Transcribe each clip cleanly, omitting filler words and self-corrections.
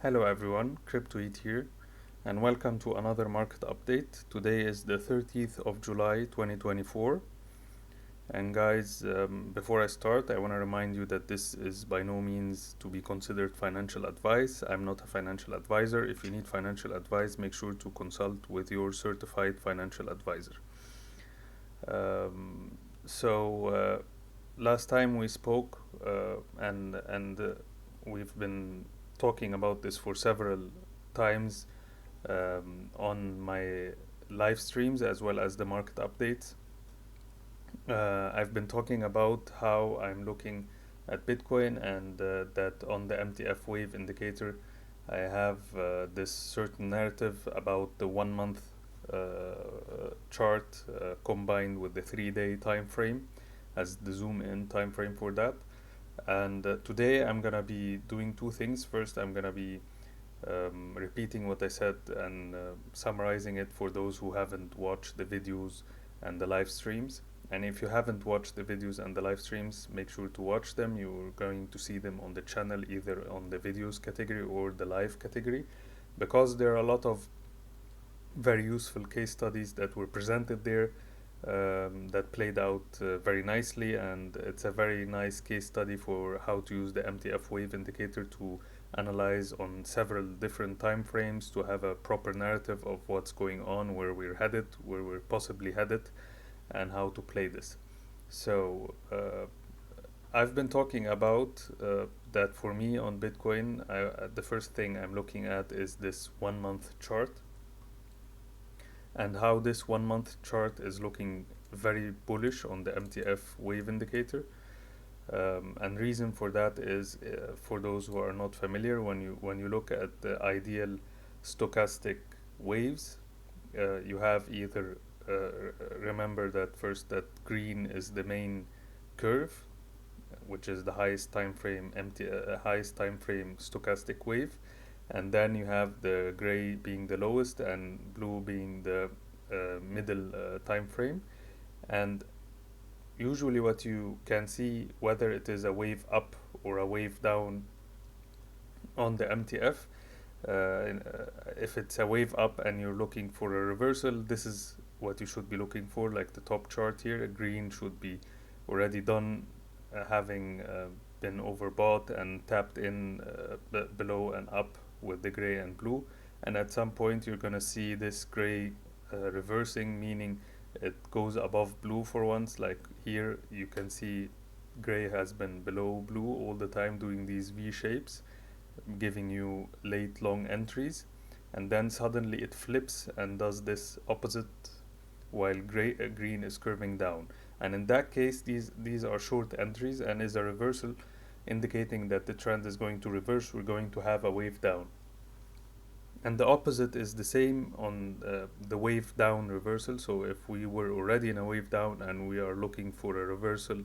Hello everyone, CryptoEat here, and welcome to another market update. Today is the 30th of July 2024. And guys, before I start, I want to remind you that this is by no means to be considered financial advice. I'm not a financial advisor. If you need financial advice, make sure to consult with your certified financial advisor. Um, so, last time we spoke, and we've been talking about this for several times on my live streams as well as the market updates. I've been talking about how I'm looking at Bitcoin and that on the MTF Wave indicator, I have this certain narrative about the 1 month chart combined with the 3 day time frame as the zoom in time frame for that. And today I'm gonna be doing two things. First, I'm gonna be repeating what I said and summarizing it for those who haven't watched the videos and the live streams. And if you haven't watched the videos and the live streams, make sure to watch them. You're going to see them on the channel, either on the videos category or the live category, because there are a lot of very useful case studies that were presented there that played out very nicely, and it's a very nice case study for how to use the MTF wave indicator to analyze on several different time frames to have a proper narrative of what's going on, where we're headed, where we're possibly headed, and how to play this. So I've been talking about that for me on Bitcoin. The first thing I'm looking at is this 1 month chart, and how this 1 month chart is looking very bullish on the MTF wave indicator. And reason for that is, for those who are not familiar, when you look at the ideal stochastic waves, you have either remember that first that green is the main curve, which is the highest time frame stochastic wave, and then you have the gray being the lowest and blue being the middle time frame. And usually what you can see, whether it is a wave up or a wave down on the MTF, if it's a wave up and you're looking for a reversal, this is what you should be looking for. Like the top chart here, green should be already done, having been overbought and tapped in below and up with the gray and blue. And at some point you're gonna see this gray reversing, meaning it goes above blue for once. Like here you can see gray has been below blue all the time, doing these V shapes, giving you late long entries, and then suddenly it flips and does this opposite while green is curving down. And in that case, these are short entries and is a reversal, indicating that the trend is going to reverse. We're going to have a wave down. And the opposite is the same on the wave down reversal. So if we were already in a wave down and we are looking for a reversal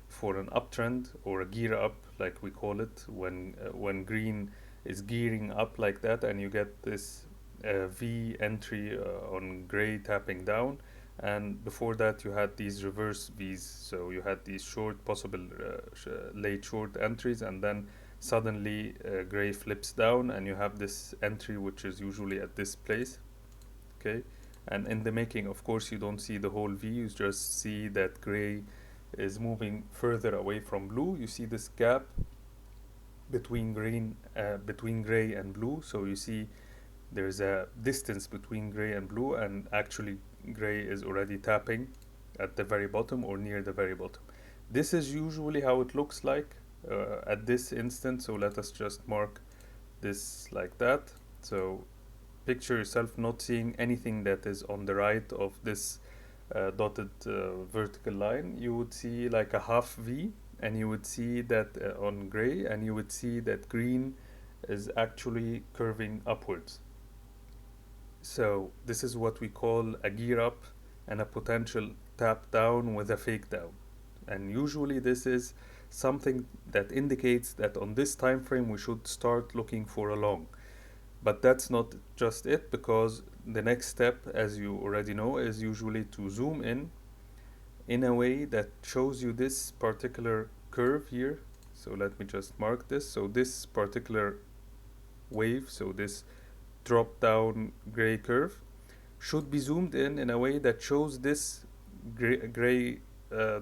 for an uptrend or a gear up, like we call it, when green is gearing up like that, and you get this V entry on gray tapping down, and before that you had these reverse V's. So you had these short possible late short entries, and then suddenly gray flips down and you have this entry which is usually at this place. Okay, and in the making, of course, you don't see the whole V, you just see that gray is moving further away from blue. You see this gap between gray and blue. So you see there's a distance between gray and blue, and actually gray is already tapping at the very bottom or near the very bottom. This is usually how it looks like at this instant. So let us just mark this like that. So picture yourself not seeing anything that is on the right of this dotted vertical line. You would see like a half V, and you would see that on gray, and you would see that green is actually curving upwards. So this is what we call a gear up and a potential tap down with a fake down. And usually this is something that indicates that on this time frame we should start looking for a long. But that's not just it, because the next step, as you already know, is usually to zoom in a way that shows you this particular curve here. So let me just mark this. So this particular wave, so this drop down gray curve, should be zoomed in a way that shows this gray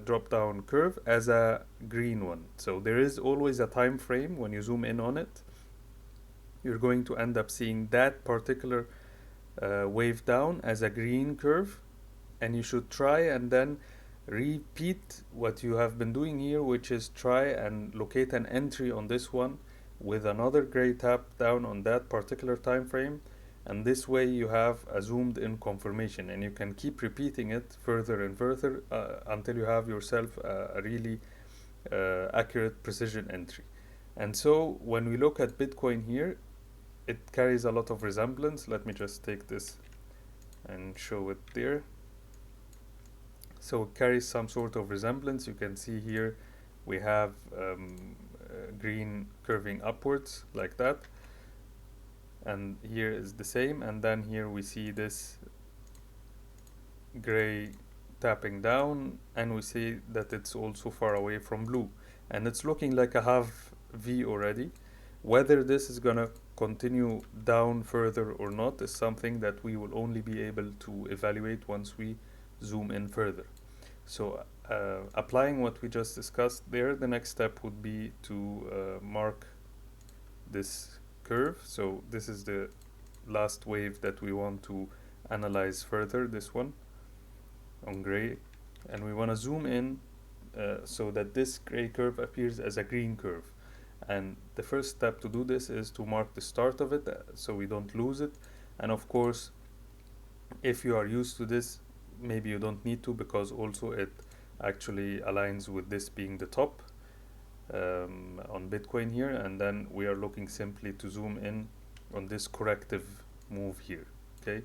drop down curve as a green one. So there is always a time frame when you zoom in on it. You're going to end up seeing that particular wave down as a green curve, and you should try and then repeat what you have been doing here, which is try and locate an entry on this one with another gray tap down on that particular time frame, and this way you have a zoomed in confirmation, and you can keep repeating it further and further until you have yourself a really accurate precision entry. And so when we look at Bitcoin here, it carries a lot of resemblance. Let me just take this and show it there. So it carries some sort of resemblance. You can see here we have green curving upwards like that, and here is the same, and then here we see this gray tapping down, and we see that it's also far away from blue, and it's looking like a half V already. Whether this is gonna continue down further or not is something that we will only be able to evaluate once we zoom in further. So applying what we just discussed there, the next step would be to mark this curve. So this is the last wave that we want to analyze further, this one on gray, and we want to zoom in so that this gray curve appears as a green curve. And the first step to do this is to mark the start of it so we don't lose it. And of course, if you are used to this, maybe you don't need to, because also it actually aligns with this being the top on Bitcoin here, and then we are looking simply to zoom in on this corrective move here. Okay,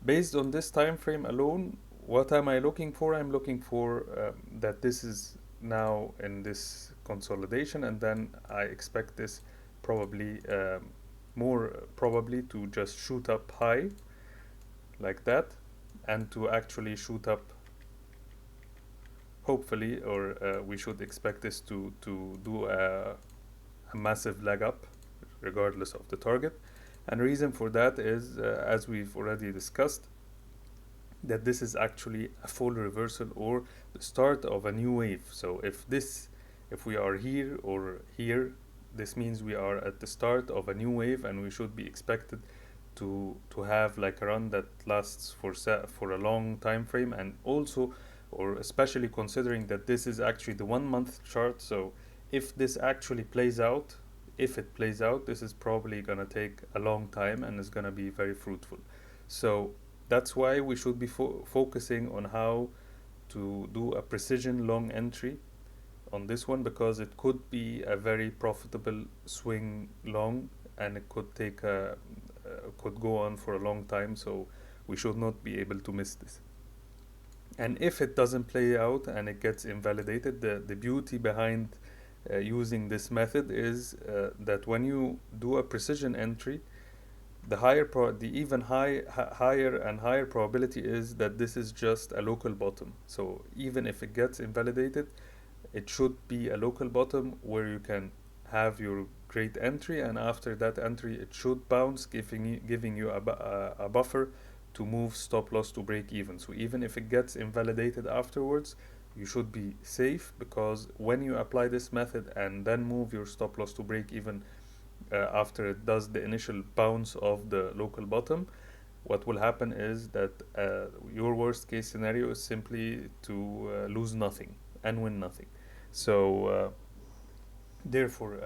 based on this time frame alone, what am I looking for? I'm looking for that this is now in this consolidation, and then I expect this probably more probably to just shoot up high like that, and to actually shoot up, hopefully, or we should expect this to do a massive leg up regardless of the target. And the reason for that is, as we've already discussed, that this is actually a full reversal or the start of a new wave. So if we are here or here, this means we are at the start of a new wave, and we should be expected to have like a run that lasts for a long time frame, and also, or especially considering that this is actually the 1 month chart. So if this actually plays out, if it plays out, this is probably gonna take a long time and is gonna be very fruitful. So that's why we should be focusing on how to do a precision long entry on this one, because it could be a very profitable swing long, and it could take could go on for a long time. So we should not be able to miss this. And if it doesn't play out and it gets invalidated, the beauty behind using this method is that when you do a precision entry, the higher and higher probability is that this is just a local bottom. So even if it gets invalidated, it should be a local bottom where you can have your great entry, and after that entry it should bounce, giving you a buffer to move stop loss to break even. So even if it gets invalidated afterwards, you should be safe, because when you apply this method and then move your stop loss to break even after it does the initial bounce of the local bottom, what will happen is that your worst case scenario is simply to lose nothing and win nothing. So therefore,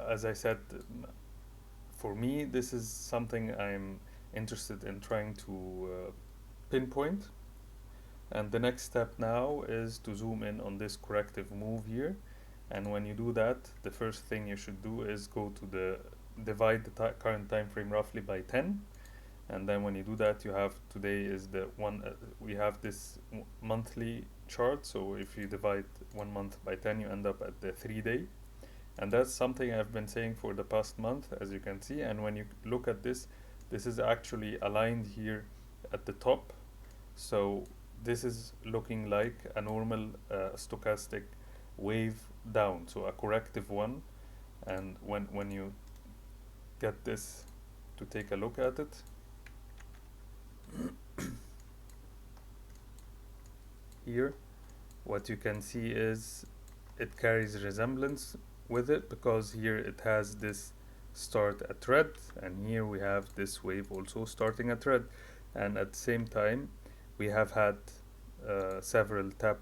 as I said, for me, this is something I'm interested in trying to pinpoint. And the next step now is to zoom in on this corrective move here. And when you do that, the first thing you should do is go to divide the current time frame roughly by 10. And then when you do that, you have, today is the one, we have this monthly chart. So if you divide 1 month by 10, you end up at the 3-day. And that's something I've been saying for the past month, as you can see. And when you look at this, this is actually aligned here at the top. So this is looking like a normal stochastic wave down, so a corrective one. And when you get this to take a look at it. Here what you can see is it carries resemblance with it, because here it has this start at red, and here we have this wave also starting at red, and at the same time we have had several tap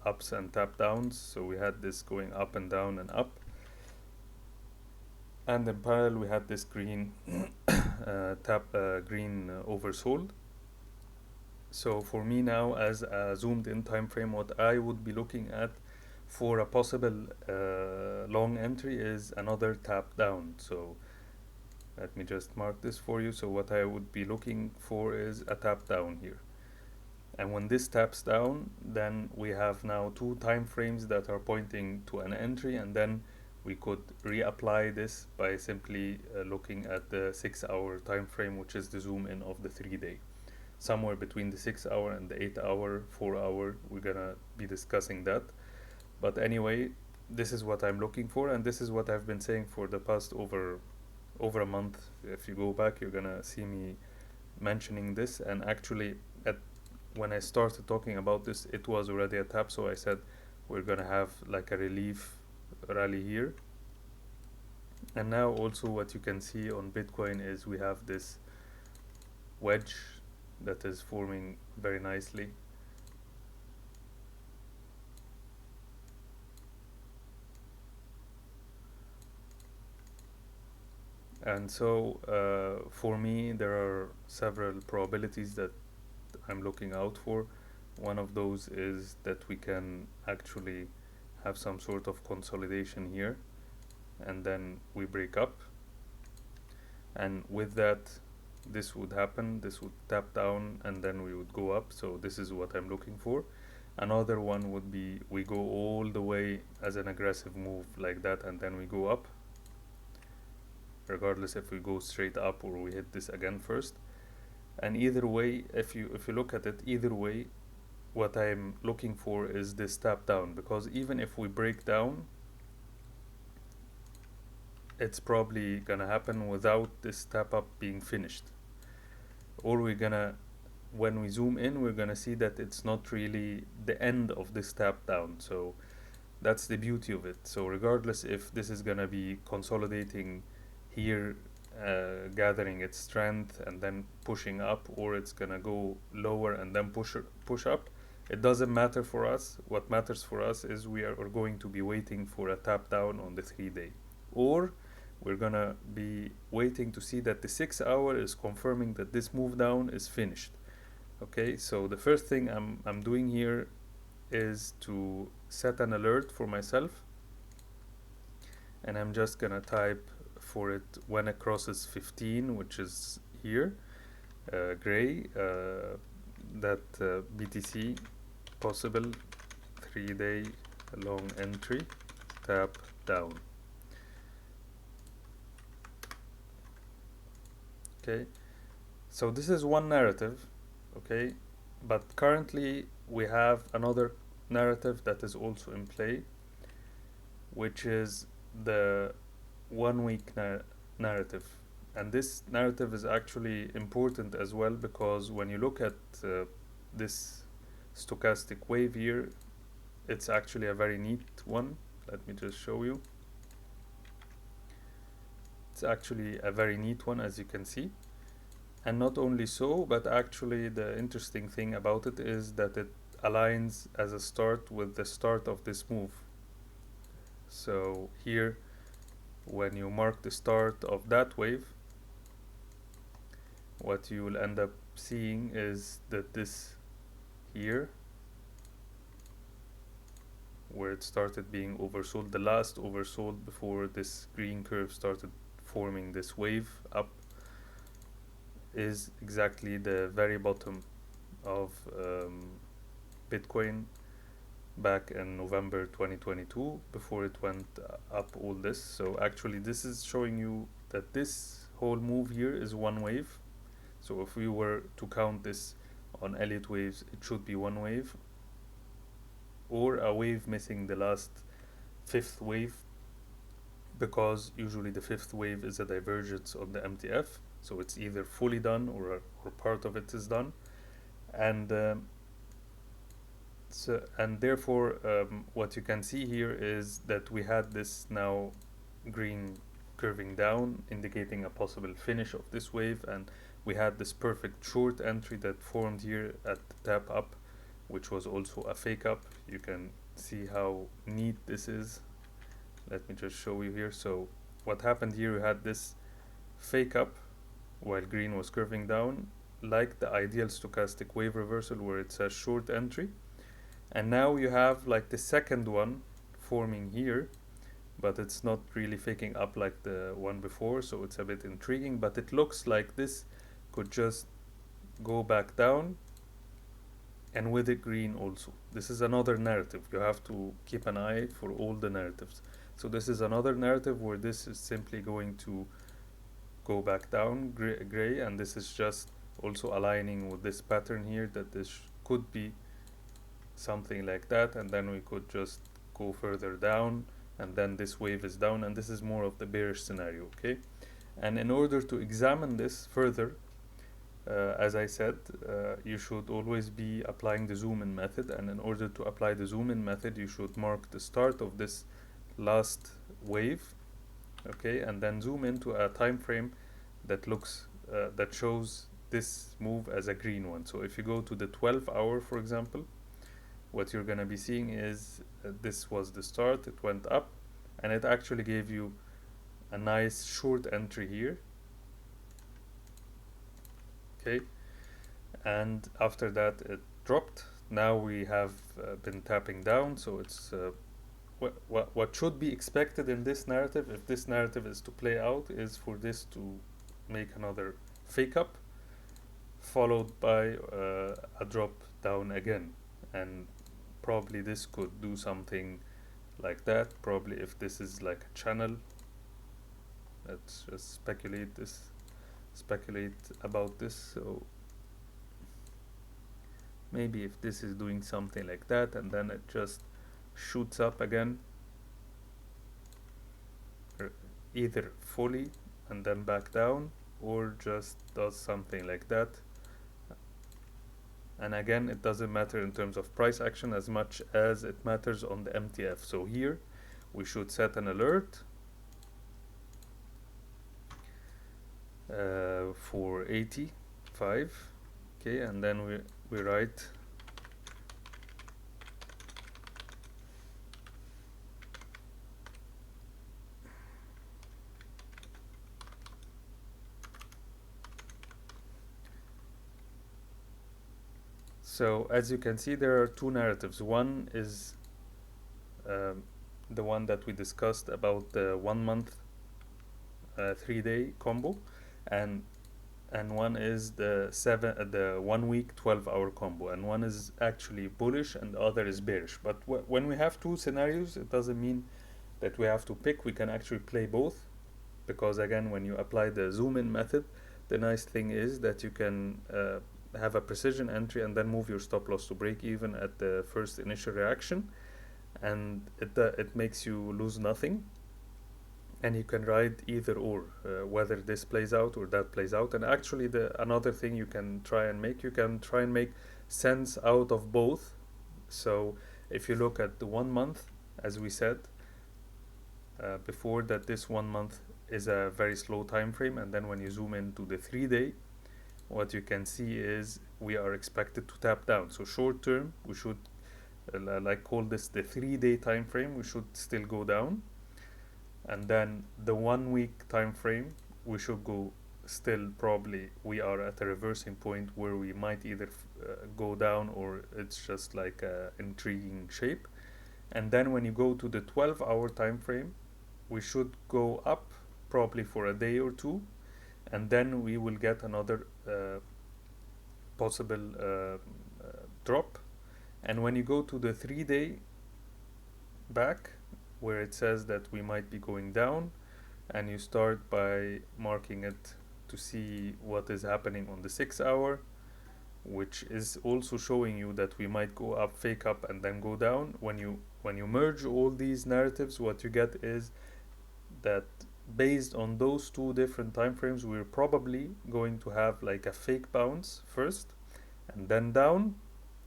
ups and tap downs. So we had this going up and down and up, and in parallel we had this green green oversold. So for me now, as a zoomed in time frame, what I would be looking at for a possible long entry is another tap down. So let me just mark this for you. So what I would be looking for is a tap down here. And when this taps down, then we have now two time frames that are pointing to an entry, and then we could reapply this by simply looking at the 6-hour time frame, which is the zoom in of the 3-day. Somewhere between the 6-hour and the 8-hour, 4-hour, we're gonna be discussing that. But anyway, this is what I'm looking for, and this is what I've been saying for the past over a month. If you go back, you're gonna see me mentioning this. And actually, when I started talking about this, it was already a tap, so I said we're gonna have like a relief rally here. And now also what you can see on Bitcoin is we have this wedge that is forming very nicely. And so for me, there are several probabilities that I'm looking out for. One of those is that we can actually have some sort of consolidation here, and then we break up, and with that this would happen, this would tap down, and then we would go up. So this is what I'm looking for. Another one would be we go all the way as an aggressive move like that, and then we go up, regardless if we go straight up or we hit this again first. And either way, if you look at it, either way what I'm looking for is this tap down, because even if we break down, it's probably gonna happen without this tap up being finished, or we're gonna, when we zoom in, we're gonna see that it's not really the end of this tap down. So that's the beauty of it. So regardless if this is gonna be consolidating here, gathering its strength and then pushing up, or it's gonna go lower and then push up, it doesn't matter for us. What matters for us is we are going to be waiting for a tap down on the 3-day, or we're gonna be waiting to see that the 6-hour is confirming that this move down is finished. Okay, so the first thing I'm doing here is to set an alert for myself, and I'm just gonna type for it when it crosses 15, which is here, gray, that BTC possible 3-day long entry tap down. Okay, so this is one narrative. Okay, but currently we have another narrative that is also in play, which is the 1-week narrative. And this narrative is actually important as well, because when you look at this stochastic wave here, it's actually a very neat one. Let me just show you. It's actually a very neat one, as you can see. And not only so, but actually the interesting thing about it is that it aligns as a start with the start of this move. So here, when you mark the start of that wave, what you will end up seeing is that this here, where it started being oversold, the last oversold before this green curve started forming this wave up, is exactly the very bottom of Bitcoin back in November 2022, before it went up all this. So actually this is showing you that this whole move here is one wave. So if we were to count this on Elliott waves, it should be one wave, or a wave missing the last 5th wave because usually the fifth wave is a divergence on the MTF, so it's either fully done or part of it is done, and and therefore what you can see here is that we had this now green curving down, indicating a possible finish of this wave, and we had this perfect short entry that formed here at the tap up, which was also a fake up. You can see how neat this is. Let me just show you here. So what happened here, we had this fake up while green was curving down, like the ideal stochastic wave reversal where it's a short entry, and now you have like the second one forming here, but it's not really faking up like the one before, so it's a bit intriguing, but it looks like this could just go back down, and with it green also. This is another narrative. You have to keep an eye for all the narratives. So this is another narrative where this is simply going to go back down gray, and this is just also aligning with this pattern here, that this could be something like that, and then we could just go further down, and then this wave is down, and this is more of the bearish scenario. Okay, and in order to examine this further, as I said, you should always be applying the zoom in method, and in order to apply the zoom in method you should mark the start of this last wave, okay, and then zoom into a time frame that looks that shows this move as a green one. So if you go to the 12-hour, for example, what you're gonna be seeing is this was the start, it went up, and it actually gave you a nice short entry here, okay, and after that it dropped. Now we have been tapping down, so it's what should be expected in this narrative, if this narrative is to play out, is for this to make another fake up followed by a drop down again, and probably this could do something like that. Probably if this is like a channel, let's just speculate about this. So maybe if this is doing something like that and then it just shoots up again, either fully and then back down, or just does something like that. And again, it doesn't matter in terms of price action as much as it matters on the MTF. So here we should set an alert for 85, okay, and then we write so as you can see, there are two narratives. One is the one that we discussed about the 1 month 3-day combo, and one is the 1 week 12-hour combo, and one is actually bullish and the other is bearish. But when we have two scenarios, it doesn't mean that we have to pick. We can actually play both, because again, when you apply the zoom in method, the nice thing is that you can have a precision entry and then move your stop loss to break even at the first initial reaction, and it makes you lose nothing, and you can ride either or, whether this plays out or that plays out. And actually another thing you can try and make sense out of both. So if you look at the 1 month, as we said before, that this 1 month is a very slow time frame, and then when you zoom into the 3-day, what you can see is we are expected to tap down. So short term, we should like call this the 3-day time frame, we should still go down, and then the 1 week time frame, we should go still, probably we are at a reversing point where we might either go down, or it's just like a intriguing shape. And then when you go to the 12-hour time frame, we should go up probably for a day or two, and then we will get another possible drop. And when you go to the 3-day back, where it says that we might be going down, and you start by marking it to see what is happening on the 6-hour, which is also showing you that we might go up, fake up, and then go down. When you merge all these narratives, what you get is that based on those two different time frames, we're probably going to have like a fake bounce first and then down.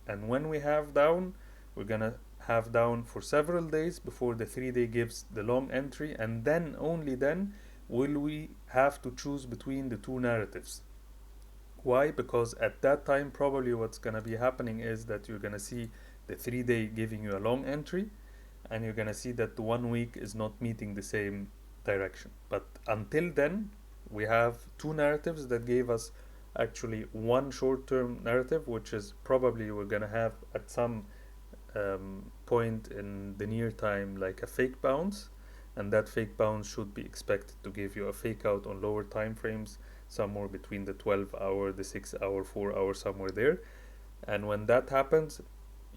And when we have down, we're gonna have down for several days before the 3 day gives the long entry, and then only then will we have to choose between the two narratives. Why? Because at that time, probably what's gonna be happening is that you're gonna see the 3 day giving you a long entry, and you're gonna see that the 1 week is not meeting the same direction. But until then, we have two narratives that gave us actually one short-term narrative, which is probably we're gonna have at some point in the near time like a fake bounce, and that fake bounce should be expected to give you a fake out on lower time frames, somewhere between the 12 hour, the 6 hour, 4 hour, somewhere there. And when that happens,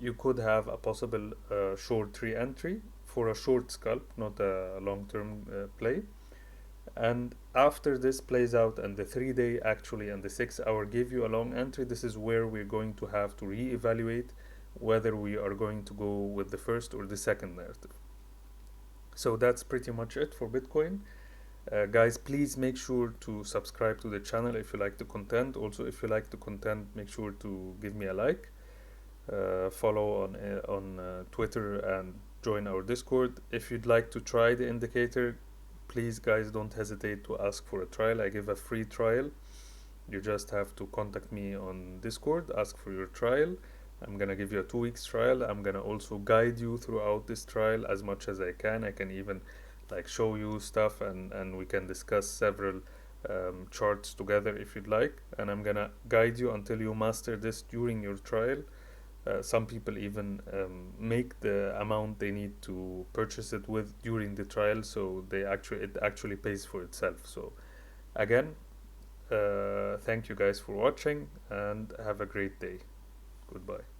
you could have a possible short re-entry for a short scalp, not a long-term play. And after this plays out and the 3 day actually and the 6 hour give you a long entry, this is where we're going to have to re-evaluate whether we are going to go with the first or the second narrative. So that's pretty much it for Bitcoin. Guys, please make sure to subscribe to the channel if you like the content. Also, if you like the content, make sure to give me a like, follow on Twitter, and join our Discord. If you'd like to try the indicator, please guys don't hesitate to ask for a trial. I give a free trial. You just have to contact me on Discord, ask for your trial. I'm gonna give you a 2 weeks trial. I'm gonna also guide you throughout this trial as much as I can. I can even like show you stuff, and we can discuss several charts together if you'd like. And I'm gonna guide you until you master this during your trial. Some people even make the amount they need to purchase it with during the trial, so it actually pays for itself. So again, thank you guys for watching, and have a great day. Goodbye.